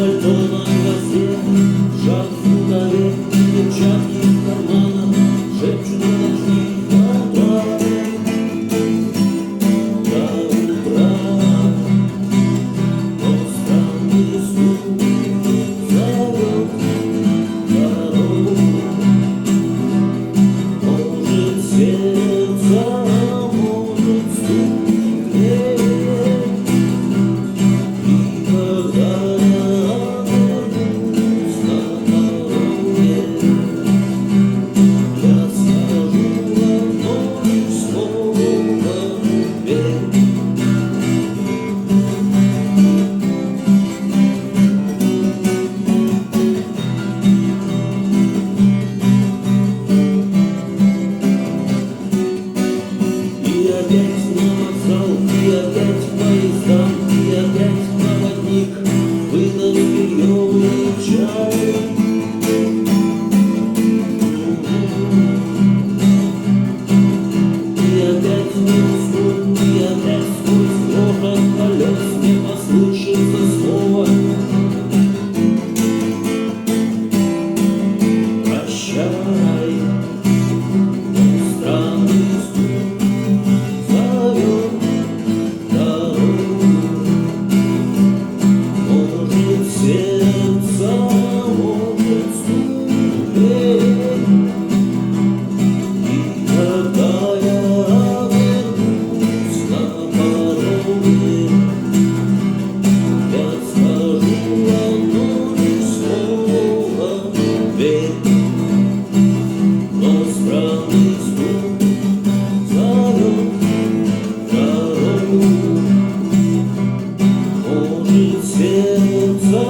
пальто на гвозде, шаг в рукаве, перчатки в карманах, шепчут подожди до утра. До утра. Но странный стук зовет дорогу. Может, сердце, может, стук греет. И когда я вернусь на дороге, я скажу одно лишь слово: верь. И опять на вокзал, и опять поезда, и опять проводник выдаст белье и чай. И опять не усну, и опять сквозь грохот колес мне послышится слово: прощай. Странный стук зовет дорогу. Может, сердце, может, стук греет. И когда я вернусь на дороге, я скажу одно лишь слово: верь. Но странный стук зовет дорогу. Может, сердце